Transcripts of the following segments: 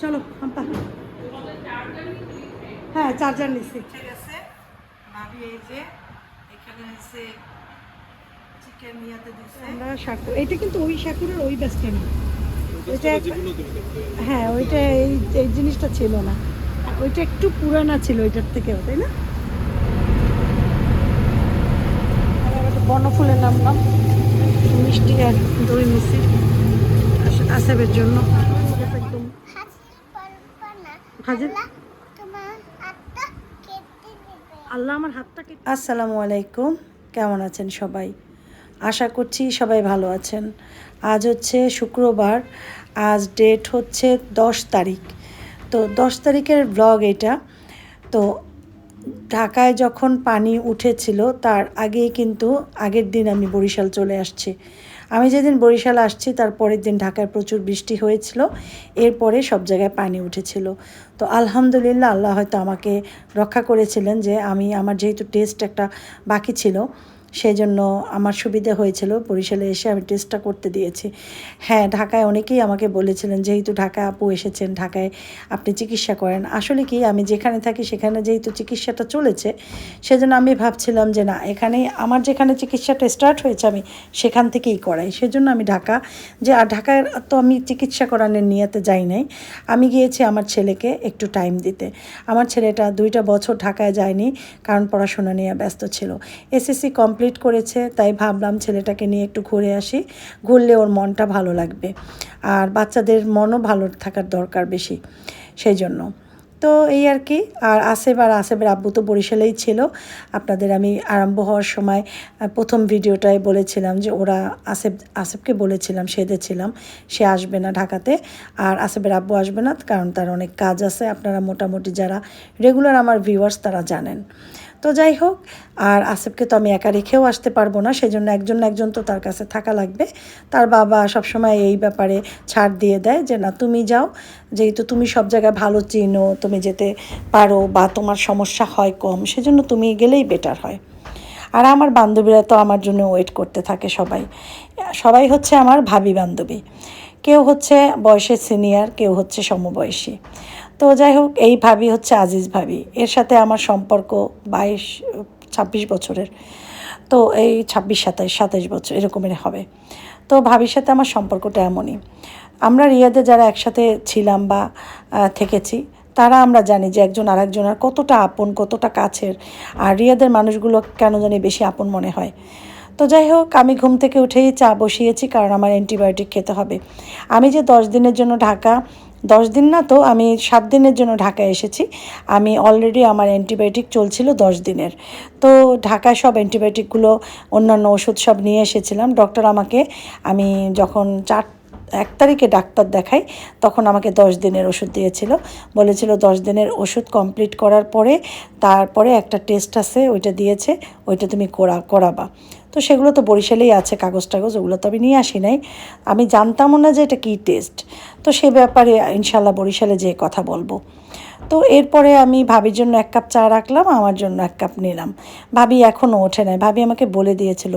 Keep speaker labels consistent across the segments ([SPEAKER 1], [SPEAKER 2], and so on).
[SPEAKER 1] চলো আম্পা। হ্যাঁ চার্জার নিচ্ছি। ঠিক আছে ভাবি, এই যে এখানে হচ্ছে চিকেন ইয়াতে দিচ্ছে আমরা শাকু, এটা কিন্তু ওই শাকুরের ওই ব্যাচটা না, ওইটা হ্যাঁ ওইটা এই এই জিনিসটা ছিল না, ওইটা একটু পুরানা ছিল ওইটার থেকেও, তাই না? বনফুলে নামলাম, মিষ্টি আর দই মিষ্টি আসেবের জন্য একদম হাজির। আল্লাহ আমার হাতটা কেটে। আসসালামু আলাইকুম, কেমন আছেন সবাই? আশা করছি সবাই ভালো আছেন। আজ হচ্ছে শুক্রবার, আজ ডেট হচ্ছে 10 তারিখ। তো 10 তারিখের ব্লগ এটা। তো ঢাকায় যখন পানি উঠেছিল তার আগেই কিন্তু আগের দিন আমি বরিশাল চলে আসছি। আমি যেদিন বরিশাল আসছি তার পরের দিন ঢাকায় প্রচুর বৃষ্টি হয়েছিল, এরপরে সব জায়গায় পানি উঠেছিল। তো আলহামদুলিল্লাহ আল্লাহ হয়তো আমাকে রক্ষা করেছিলেন যে আমার যেহেতু টেস্ট একটা বাকি ছিল, সেই জন্য আমার সুবিধা হয়েছিল, বরিশালে এসে আমি টেস্টটা করতে দিয়েছি। হ্যাঁ, ঢাকায় অনেকেই আমাকে বলেছিলেন যেহেতু ঢাকায় আপু এসেছেন, ঢাকায় আপনি চিকিৎসা করেন। আসলে কি আমি যেখানে থাকি সেখানে যেহেতু চিকিৎসাটা চলেছে, সেজন্য আমি ভাবছিলাম যে না, এখানেই আমার যেখানে চিকিৎসাটা স্টার্ট হয়েছে আমি সেখান থেকেই করাই। সেজন্য আমি ঢাকায় তো আমি চিকিৎসা করানোর নিয়েতে যাই নাই, আমি গিয়েছি আমার ছেলেকে একটু টাইম দিতে। আমার ছেলেটা 2টা বছর ঢাকায় যায়নি, কারণ পড়াশোনা নিয়ে ব্যস্ত ছিল। এসএসসি কমপ্লিট করেছে, তাই ভাবলাম ছেলেটাকে নিয়ে একটু ঘুরে আসি, ঘুরলে ওর মনটা ভালো লাগবে, আর বাচ্চাদের মনও ভালো থাকার দরকার বেশি, সেই জন্য। তো এই আর কি। আর আসেবের আব্বু তো বরিশালেই ছিল। আপনাদের আমি আরম্ভ হওয়ার সময় প্রথম ভিডিওটায় বলেছিলাম যে আসেবকে বলেছিলাম, সেধেছিলাম সে আসবে না ঢাকাতে, আর আসেবের আব্বু আসবে না, কারণ তার অনেক কাজ আছে। আপনারা মোটামুটি যারা রেগুলার আমার ভিউয়ার্স তারা জানেন। তো যাই হোক, আর আসেবকে তো আমি একা রেখেও আসতে পারবো না, সেজন্য একজন না একজন তো তার কাছে থাকা লাগবে। তার বাবা সবসময় এই ব্যাপারে ছাড় দিয়ে দেয় যে না, তুমি যাও, যেহেতু তুমি সব জায়গায় ভালো চিনো, তুমি যেতে পারো বা তোমার সমস্যা হয় কম, সেজন্য তুমি গেলেই বেটার হয়। আর আমার বান্ধবীরা তো আমার জন্য ওয়েট করতে থাকে, সবাই সবাই হচ্ছে আমার ভাবি বান্ধবী। কেউ হচ্ছে বয়সে সিনিয়র, কেউ হচ্ছে সমবয়সী। তো যাই হোক, এই ভাবি হচ্ছে আজিজ ভাবি, এর সাথে আমার সম্পর্ক 22-26 বছরের। তো এই 26-27 বছর এরকমের হবে। তো ভাবির সাথে আমার সম্পর্কটা এমনই। আমরা রিয়াদে যারা একসাথে ছিলাম বা থেকেছি, তারা আমরা জানি যে একজন আরেকজনের কতটা আপন, কতটা কাছের। আর রিয়াদের মানুষগুলো কেন জানি বেশি আপন মনে হয়। তো যাই হোক, আমি ঘুম থেকে উঠেই চা বসিয়েছি, কারণ আমার অ্যান্টিবায়োটিক খেতে হবে। আমি যে 10 দিনের জন্য 10 দিন না তো, আমি 7 দিনের জন্য ঢাকায় এসেছি। আমি অলরেডি আমার অ্যান্টিবায়োটিক চলছিল 10 দিনের। তো ঢাকায় সব অ্যান্টিবায়োটিকগুলো, অন্যান্য ওষুধ সব নিয়ে এসেছিলাম। ডক্টর আমাকে, আমি যখন 1 তারিখে ডাক্তার দেখাই, তখন আমাকে 10 দিনের ওষুধ দিয়েছিল। বলেছিল 10 দিনের ওষুধ কমপ্লিট করার পরে তারপরে একটা টেস্ট আছে, ওইটা দিয়েছে, ওইটা তুমি করাবা। তো সেগুলো তো বরিশালেই আছে, কাগজ টাগজ, ওগুলো তো আমি নিয়ে আসি নাই। আমি জানতামও না যে এটা কী টেস্ট। তো সে ব্যাপারে ইনশাল্লাহ বরিশালে যেয়ে কথা বলবো। তো এরপরে আমি ভাবির জন্য 1 কাপ চা রাখলাম, আমার জন্য 1 কাপ নিলাম। ভাবি এখনও ওঠে নাই, ভাবি আমাকে বলে দিয়েছিল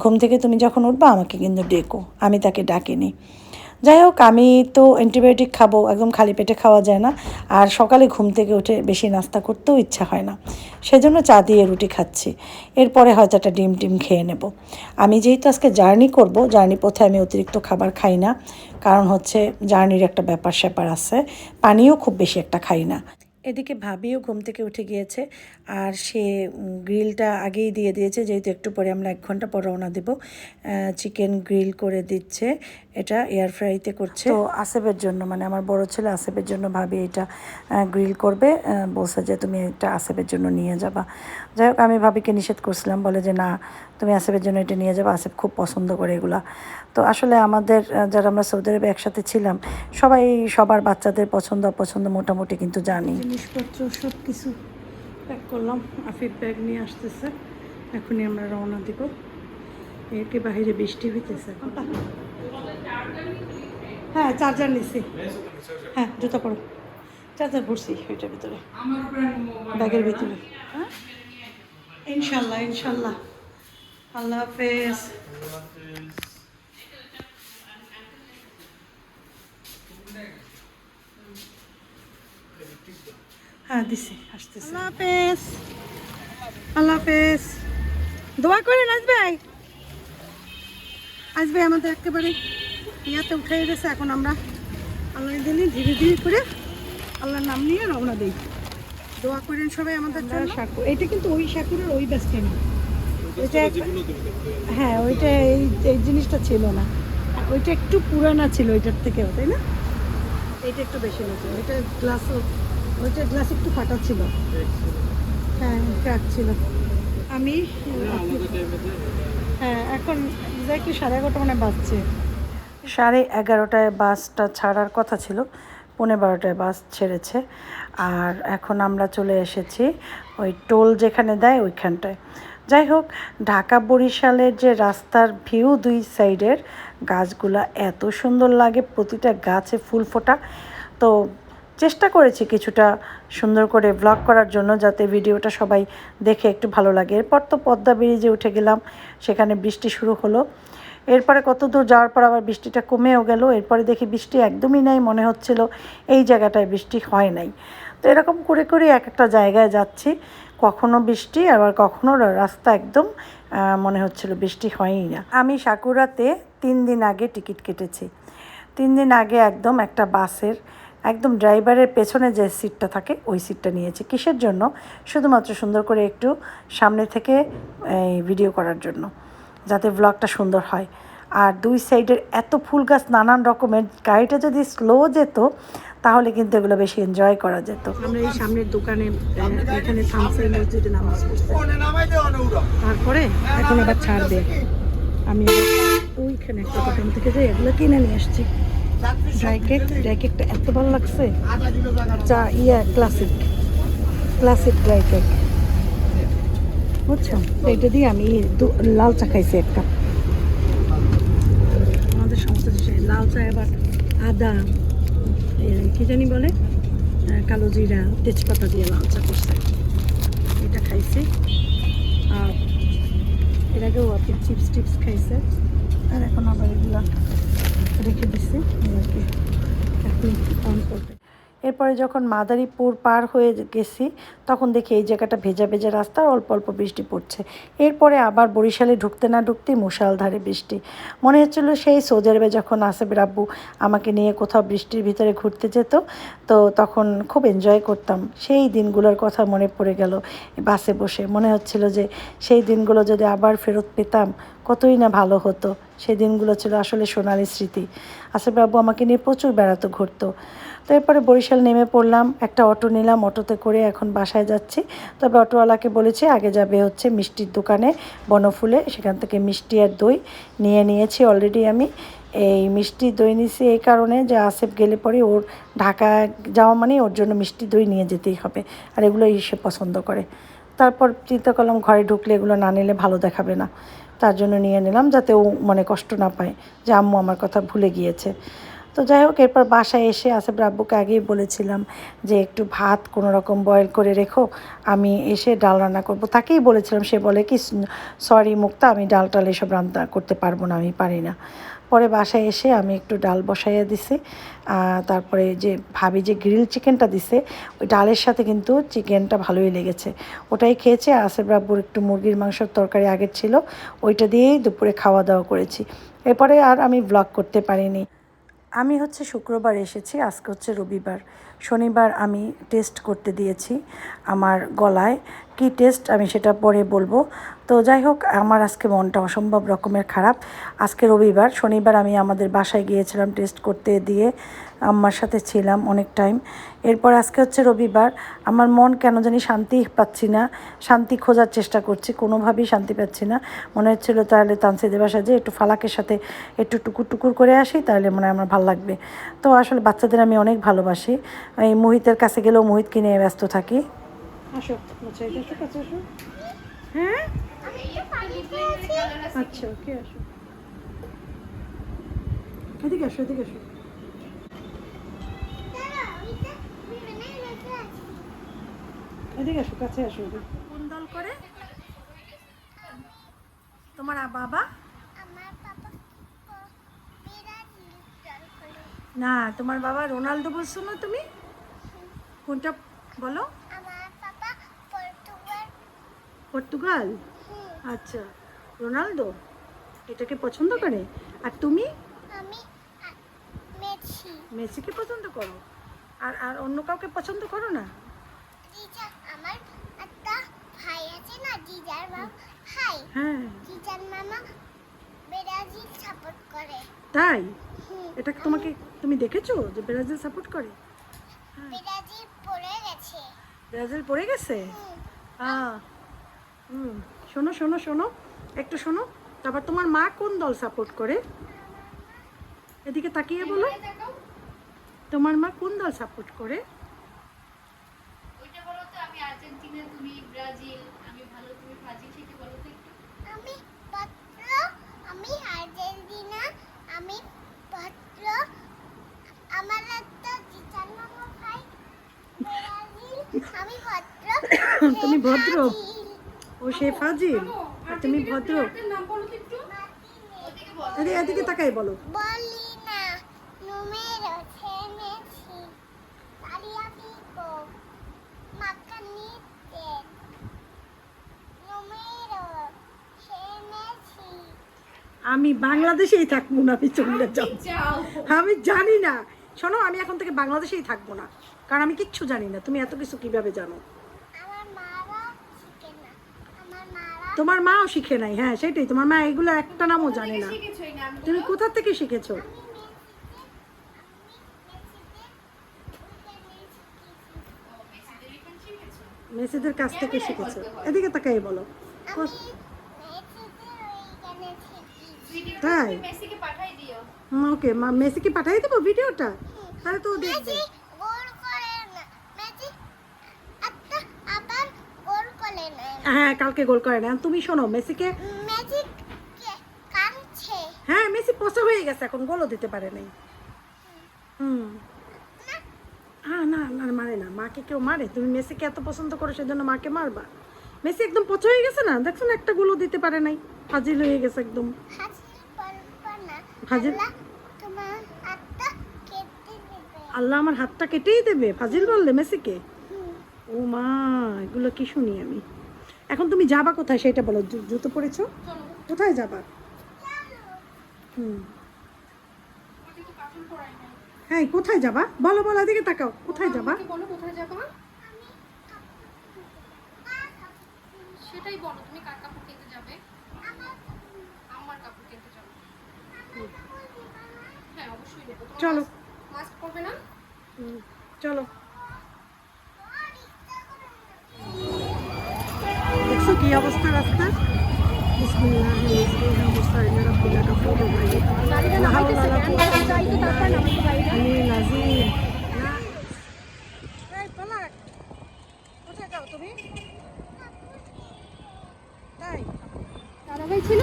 [SPEAKER 1] ঘুম থেকে তুমি যখন উঠবা আমাকে কিন্তু ডেকো, আমি তাকে ডাকিনি। যাই হোক, আমি তো অ্যান্টিবায়োটিক খাবো, একদম খালি পেটে খাওয়া যায় না। আর সকালে ঘুম থেকে উঠে বেশি নাস্তা করতেও ইচ্ছা হয় না, সেজন্য চা দিয়ে রুটি খাচ্ছি। এরপরে হয়তো একটা ডিম খেয়ে নেব। আমি যেহেতু আজকে জার্নি করব, জার্নি পথে আমি অতিরিক্ত খাবার খাই না, কারণ হচ্ছে জার্নির একটা ব্যাপার স্যাপার আছে। পানিও খুব বেশি একটা খাই না। এদিকে ভাবিও ঘুম থেকে উঠে গিয়েছে, আর সে গ্রিলটা আগেই দিয়ে দিয়েছে, যেহেতু একটু পরে আমরা 1 ঘন্টা পর রওনা দেব। চিকেন গ্রিল করে দিচ্ছে, এটা এয়ার ফ্রাইতে করছে। তো আসেবের জন্য, মানে আমার বড় ছেলে আসেবের জন্য ভাবি এটা গ্রিল করবে। বলছে যে তুমি এটা আসেবের জন্য নিয়ে যাবা। যাই হোক, আমি ভাবিকে নিষেধ করছিলাম, বলে যে না, তুমি আসেবের জন্য এটা নিয়ে যাবা, আসেব খুব পছন্দ করে এগুলা। তো আসলে আমাদের যারা আমরা সৌদি আরবে একসাথে ছিলাম, সবাই সবার বাচ্চাদের পছন্দ অপছন্দ মোটামুটি কিন্তু জানি। জিনিসপত্র সব কিছু প্যাক করলাম, আফিফ ব্যাগ নিয়ে আসতেছে, এখনই আমরা রওনা দিব। একে বাইরে বৃষ্টি হইতেছে। হ্যাঁ চার্জার নিছি, হ্যাঁ জুতা পড়ো, চার্জার ভরছি ওইটার ভিতরে, ব্যাগের ভিতরে। হ্যাঁ ইনশাল্লাহ ইনশাল্লাহ। আল্লাহ হাফেজ। হ্যাঁ দিছি, আসতেছি। আল্লাহ হাফেজ, আল্লাহ হাফেজ। দোয়া করেন আসবে আমাদের একেবারে ইয়াতে উঠে গেছে। এখন আমরা আল্লাহ দিলে ধীরে ধীরে করে আল্লাহর নাম নিয়ে রওনা দিই। দোয়া করেন সবাই আমাদের জন্য। এটা কিন্তু ওই সাকুরের ওই ব্যস্ত না, ওইটা হ্যাঁ ওইটা এই জিনিসটা ছিল না, ওইটা একটু পুরানা ছিল ওইটার থেকেও, তাই না? এইটা একটু বেশি হয়েছে, ওইটা গ্লাস একটু ফাটা ছিল, হ্যাঁ ক্র্যাক ছিল। আমি হ্যাঁ এখন কি 11:30 মানে বাজছে, 11:30টায় বাসটা ছাড়ার কথা ছিল, 12:15টায় বাস ছেড়েছে। আর এখন আমরা চলে এসেছি ওই টোল যেখানে দেয় ওইখানটায়। যাই হোক, ঢাকা বরিশালের যে রাস্তার ভিউ, দুই সাইডের গাছগুলা এত সুন্দর লাগে, প্রতিটা গাছে ফুল ফোটা। তো চেষ্টা করেছি কিছুটা সুন্দর করে ব্লগ করার জন্য, যাতে ভিডিওটা সবাই দেখে একটু ভালো লাগে। এরপর তো পদ্মা ব্রিজে উঠে গেলাম, সেখানে বৃষ্টি শুরু হলো। এরপরে কত দূর যাওয়ার পর আবার বৃষ্টিটা কমেও গেল। এরপরে দেখি বৃষ্টি একদমই নাই, মনে হচ্ছিল এই জায়গাটায় বৃষ্টি হয় নাই। তো এরকম করে করে এক একটা জায়গায় যাচ্ছি, কখনো বৃষ্টি আবার কখনো রাস্তা একদম মনে হচ্ছিল বৃষ্টি হয়ই না। আমি সাকুরাতে 3 দিন আগে টিকিট কেটেছি। 3 দিন আগে একদম একটা বাসের একদম ড্রাইভারের পেছনে যে সিটটা থাকে ওই সিটটা নিয়েছি। কিসের জন্য? শুধুমাত্র সুন্দর করে একটু সামনে থেকে ভিডিও করার জন্য, যাতে ব্লগটা সুন্দর হয়। আর দুই সাইডের এত ফুল গাছ নানান রকমের, গাড়িটা যদি স্লো যেত তাহলে কিন্তু এগুলো বেশি এনজয় করা যেত। আমরা এই সামনের দোকানে এখানে থামসাই মসজিদে নামাজ পড়ছি, তারপরে এখন আবার ছাড়বে। আমি ওইখানে একটা দোকান থেকে যাই এগুলো কিনে নিয়ে আসছি। ড্রাই কেকটা এত ভালো লাগছে, চা ক্লাসিক ড্রাই কেক, বুঝছো? এইটা দিয়ে আমি লাল চা খাইছি এক কাপ। আমাদের সমস্ত লাল চা, এবার আদা কি জানি বলে, কালো জিরা তেজপাতা দিয়ে লাল চা করছে, এটা খাইছি। আর এর আগেও আপনি চিপস খাইছে, আর এখন আবার এগুলো রেখে দিচ্ছি আর কি, এখন অন করবে। এরপরে যখন মাদারীপুর পার হয়ে গেছি তখন দেখি এই জায়গাটা ভেজা ভেজা রাস্তা, অল্প অল্প বৃষ্টি পড়ছে। এরপরে আবার বরিশালে ঢুকতে না ঢুকতেই মুষলধারে বৃষ্টি। মনে হচ্ছিলো সেই সৌদি আরবে যখন আসিফের আব্বু আমাকে নিয়ে কোথাও বৃষ্টির ভিতরে ঘুরতে যেত, তো তখন খুব এনজয় করতাম। সেই দিনগুলোর কথা মনে পড়ে গেল বাসে বসে। মনে হচ্ছিল যে সেই দিনগুলো যদি আবার ফেরত পেতাম কতই না ভালো হতো। সেই দিনগুলো ছিল আসলে সোনালি স্মৃতি। আসিফের আব্বু আমাকে নিয়ে প্রচুর বেড়াতো, ঘুরতো। তো এরপরে বরিশাল নেমে পড়লাম, একটা অটো নিলাম, অটোতে করে এখন বাসায় যাচ্ছি। তবে অটোওয়ালাকে বলেছি আগে যাবে হচ্ছে মিষ্টির দোকানে বনফুলে, সেখান থেকে মিষ্টি আর দই নিয়েছি অলরেডি। আমি এই মিষ্টি দই নিয়েছি এই কারণে যে আসিফ গেলে পরে ওর ঢাকা যাওয়া মানে ওর জন্য মিষ্টি দই নিয়ে যেতেই হবে, আর এগুলোই সে পছন্দ করে। তারপর চিন্তা করলাম ঘরে ঢুকলে এগুলো না নিলে ভালো দেখাবে না, তার জন্য নিয়ে নিলাম, যাতে ও মনে কষ্ট না পায় যে আম্মু আমার কথা ভুলে গিয়েছে। তো যাই হোক, এরপর বাসায় এসে আসিফের আব্বুকে আগেই বলেছিলাম যে একটু ভাত কোনো রকম বয়েল করে রেখো, আমি এসে ডাল রান্না করব। তাকেই বলেছিলাম, সে বলে কি সরি মুক্তা, আমি ডাল টাল এসব রান্না করতে পারবো না, আমি পারি না। পরে বাসায় এসে আমি একটু ডাল বসাইয়া দিছি। তারপরে যে ভাবি যে গ্রিল চিকেনটা দিছে, ওই ডালের সাথে কিন্তু চিকেনটা ভালোই লেগেছে, ওটাই খেয়েছে। আসিফের আব্বুর একটু মুরগির মাংসের তরকারি আগের ছিল, ওইটা দিয়েই দুপুরে খাওয়া দাওয়া করেছি। এরপরে আর আমি ব্লগ করতে পারিনি। আমি হচ্ছে শুক্রবার এসেছি, আজকে হচ্ছে রবিবার। শনিবার আমি টেস্ট করতে দিয়েছি আমার গলায়, কি টেস্ট আমি সেটা পরে বলবো। তো যাই হোক, আমার আজকে মনটা অসম্ভব রকমের খারাপ। আজকে রবিবার, শনিবার আমি আমাদের বাসায় গিয়েছিলাম টেস্ট করতে, দিয়ে আম্মার সাথে ছিলাম অনেক টাইম। এরপর আজকে হচ্ছে রবিবার, আমার মন কেন জানি শান্তি পাচ্ছি না, শান্তি খোঁজার চেষ্টা করছি, কোনোভাবেই শান্তি পাচ্ছি না। মনে হচ্ছিলো তাহলে তানসিদের বাসায় যে একটু ফালাকের সাথে একটু টুকুর করে আসি, তাহলে মনে হয় আমার ভালো লাগবে। তো আসলে বাচ্চাদের আমি অনেক ভালোবাসি, এই মুহিতের কাছে গেলেও মুহিতকে নিয়ে ব্যস্ত থাকি। আসো কাছে আসো। হ্যাঁ আচ্ছা ওকে, আসো এদিকে আসো, এদিকে আসো, এদিকে আসো, কাছে আসো। কোন দল করে তোমার বাবা? না, তোমার বাবা রোনালদো বলছো না তুমি? কোনটা বলো?
[SPEAKER 2] আমার পাপা পর্তুগাল।
[SPEAKER 1] পর্তুগাল? আচ্ছা, রোনালদো এটাকে পছন্দ করে। আর তুমি?
[SPEAKER 2] আমি মেসি।
[SPEAKER 1] মেসিকে পছন্দ করো? আর আর অন্য কাউকে পছন্দ করো না?
[SPEAKER 2] জিজা, আমার একটা ভাই আছে না, জিজার ভাই।
[SPEAKER 1] হ্যাঁ।
[SPEAKER 2] জিজার মামা ব্রাজিল সাপোর্ট করে।
[SPEAKER 1] তাই? এটা তোমাকে তুমি দেখেছো যে ব্রাজিল সাপোর্ট করে?
[SPEAKER 2] ব্রাজিল পড়ে গেছে।
[SPEAKER 1] ব্রাজিল পড়ে গেছে? শোনো শোনো শোনো, একটু শোনো। তারপর তোমার মা কোন দল সাপোর্ট করে? এদিকে তাকিয়ে বলো, তোমার মা কোন দল সাপোর্ট করে?
[SPEAKER 3] ওইটা বলো তো। আমি আর্জেন্টিনা, তুমি ব্রাজিল। আমি ভালো, তুমি ব্রাজিল। সেটা বলো তো একটু।
[SPEAKER 2] আমি ভদ্র, আমি আর্জেন্টিনা, আমি ভদ্র। আমার একটা জিজার মামা ভাই ব্রাজিল, আমি ভদ্র।
[SPEAKER 1] তুমি ভদ্র?
[SPEAKER 2] ব্রাজিল।
[SPEAKER 1] ও সে ফাজিল আর তুমি ভদ্র?
[SPEAKER 3] নাম বলো তো একটু। ওদিকে বলো।
[SPEAKER 1] এদিকে তাকাই বলো।
[SPEAKER 2] বলি না, número Messi, Tagliafico, Macanite, número Messi.
[SPEAKER 1] আমি বাংলাদেশেই থাকবো না, আমি চলে যাও।
[SPEAKER 3] যাও।
[SPEAKER 1] আমি জানি না। শোনো, আমি এখন থেকে বাংলাদেশেই থাকবো না, কারণ আমি কিচ্ছু জানি না। তুমি এত কিছু কিভাবে জানো?
[SPEAKER 2] আমার মারা শিখে না, আমার মারা।
[SPEAKER 1] তোমার মাও শিখে নাই। হ্যাঁ সেটাই, তোমার মা এগুলো একটা নামও জানে না।
[SPEAKER 3] শিখেছো এই নামগুলো?
[SPEAKER 1] তুমি কোথা থেকে শিখেছো?
[SPEAKER 3] ও, মেসিদের এখান শিখেছো?
[SPEAKER 1] মেসিদের কাছ থেকে শিখেছো? এদিকে তাকাই বলো।
[SPEAKER 2] আমি মেসিদের ওইখানে শিখি।
[SPEAKER 3] ভিডিওটা
[SPEAKER 1] তাই?
[SPEAKER 3] তুমি মেসিকে পাঠিয়ে দিও।
[SPEAKER 1] ওকে, মা মেসিকে পাঠিয়ে দেবো ভিডিওটা, তাহলে তো ও দেখবে।
[SPEAKER 2] মেসি গোল করে না, মেসি একটা আবার গোল করে না।
[SPEAKER 1] হ্যাঁ, কালকে গোল করে না। তুমি শোনো, মেসিকে,
[SPEAKER 2] মেসি কাঁদছে।
[SPEAKER 1] হ্যাঁ মেসি পচা হয়ে গেছে, এখন গোলও দিতে পারে নাই। হ্যাঁ, না না মারে না, মাকে কেউ মারে? তুমি মেসিকে এত পছন্দ করো সেজন্য মাকে মারবা? মেসি একদম পচা হয়ে গেছে না, দেখছো না, একটা গোলও দিতে পারে নাই, ফাজিল হয়ে গেছে একদম।
[SPEAKER 2] হাসি পারবা না,
[SPEAKER 1] ফাজিল?
[SPEAKER 2] আল্লাহ তোমার হাতটা কেটে দেবে।
[SPEAKER 1] আল্লাহ আমার হাতটা কেটেই দেবে? ফাজিল বললে মেসিকে? ও মা, এগুলো কি শুনি আমি। এখন তুমি যাবা কোথায় সেটা বলো। জুতো পরেছো, কোথায় যাবা?
[SPEAKER 3] ওকে তো কার্টুন পড়াই নাই।
[SPEAKER 1] হ্যাঁ, কোথায় যাবা বলো, বলো, এদিকে তাকাও, কোথায় যাবা?
[SPEAKER 3] আমাকে বলো কোথায় যাবা? সেটাই বলো, তুমি কার কাপড় কিনতে যাবে? আমার কাপড় কিনতে যাবো। হ্যাঁ, অবশ্যই নেবো। তোমার
[SPEAKER 1] চলো।
[SPEAKER 3] মাস্ক পরবে না?
[SPEAKER 1] চলো। দেখছো কি অবস্থা রাস্তার? কোথায় যাও তুমি? তাই?
[SPEAKER 3] দাদাভাই ছিল?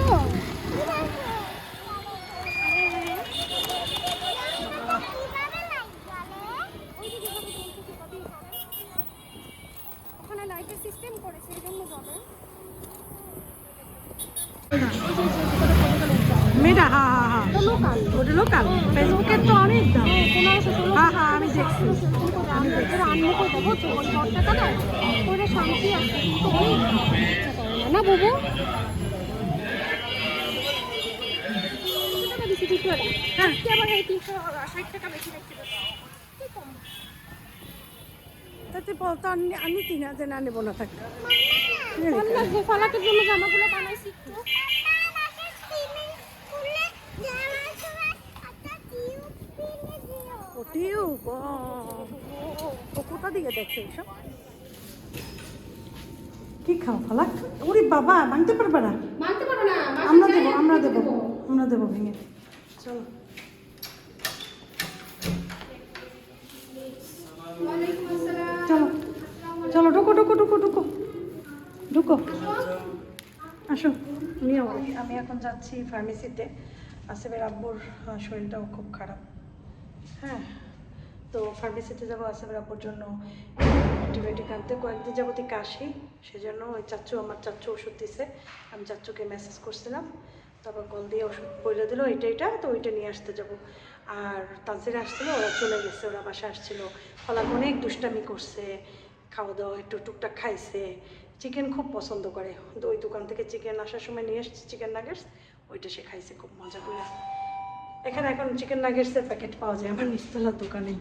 [SPEAKER 3] ওখানে লাইটের সিস্টেম করেছে, এই জন্য যাবে।
[SPEAKER 1] মেয়েটা, হ্যাঁ হ্যাঁ হ্যাঁ, ওটা লোকাল। ফেসবুকের তো অনেক দাম। হ্যাঁ হ্যাঁ, আমি দেখছি।
[SPEAKER 3] না বাবু,
[SPEAKER 1] হ্যাঁ,
[SPEAKER 3] আবার এই 360 টাকা বেশি দেখতে
[SPEAKER 1] তাতে বলতো আনিতি না যে না নেবো না থাকতে।
[SPEAKER 3] ফলাকের জন্য জামাগুলো বানাইছি একটু।
[SPEAKER 1] ওটিও ও কোথা দিকে দেখছে এসব? কি খাও ফালাক? ওরে বাবা, ভাঙতে পারবে না।
[SPEAKER 3] মানতে পারো না?
[SPEAKER 1] আমরা দেবো, আমরা দেবো, আমরা দেবো ভেঙে। চলো।
[SPEAKER 3] ওয়ালাইকুম আসসালাম।
[SPEAKER 1] চলো চলো, ঢুকো ঢুকো ঢুকো ঢুকো ঢুকো, আসো। আমি এখন যাচ্ছি ফার্মেসিতে। আসিফের আব্বুর শরীরটাও খুব খারাপ। হ্যাঁ, তো ফার্মেসিতে যাবো আসিফের আব্বুর জন্য অ্যান্টিবায়োটিক আনতে। কয়েকদিন যাবতীয় কাশি, সেজন্য ওই আমার চাচ্চু ওষুধ দিছে। আমি চাচ্চুকে মেসেজ করছিলাম, তারপর কল দিয়ে ওষুধ বলে দিল এটা, তো ওইটা নিয়ে আসতে যাব। আর তানজিরা আসছিলো, ওরা চলে গেছে, ওরা বাসা আসছিলো। ফলাক অনেক দুষ্টামি করছে, খাওয়া দাওয়া একটু টুকটাক খাইছে। চিকেন খুব পছন্দ করে, তো ওই দোকান থেকে চিকেন আসার সময় নিয়ে এসেছি চিকেন নাগেটস, ওইটা সে খাইছে খুব মজা করে। এখানে এখন চিকেন নাগেটসের প্যাকেট পাওয়া যায় আমার নিচতলার দোকানেই,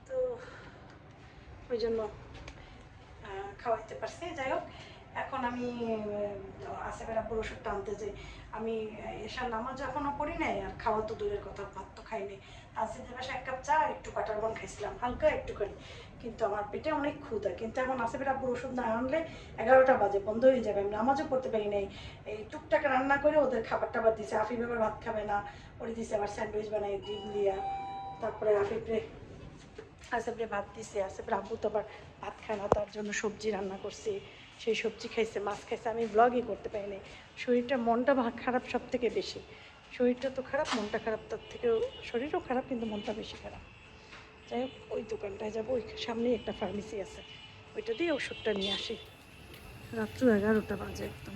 [SPEAKER 1] তো ওই জন্য খাওয়াইতে পারছি। যাই হোক, এখন আমি আসিফের আব্বুর ওষুধটা আনতে যাই। আমি এসার নামাজ এখনও পড়ি নাই, আর খাওয়া তো দূরের কথা, ভাত তো খাইনি। আসিফের বাসায় 1 কাপ চা আর একটু বাটার বন খাইছিলাম, হালকা একটুখানি, কিন্তু আমার পেটে অনেক ক্ষুধা। কিন্তু এখন আসিফের আব্বুর ওষুধ না আনলে 11টা বাজে, বন্ধ হয়ে যাবে, আমি নামাজও পড়তে পারি নাই। এই টুকটাক রান্না করে ওদের খাবার টাবার দিছে। আফিফ এবার ভাত খাবে না, ওরে দিছে আবার স্যান্ডউইচ বানাই ডিম দিয়া। তারপরে আসিফরে ভাত দিছে। আসিফের আব্বু তো আবার ভাত খায় না, তার জন্য সবজি রান্না করছি, সেই সবজি খাইছে, মাছ খাইছে। আমি ব্লগই করতে পারিনি, শরীরটা, মনটা খারাপ সব থেকে বেশি। শরীরটা তো খারাপ, মনটা খারাপ তার থেকেও, শরীরও খারাপ কিন্তু মনটা বেশি খারাপ। যাই হোক, ওই দোকানটায় যাবো, ওই সামনেই একটা ফার্মেসি আছে, ওইটা দিয়ে ওষুধটা নিয়ে আসি। রাত্র 11টা বাজে একদম।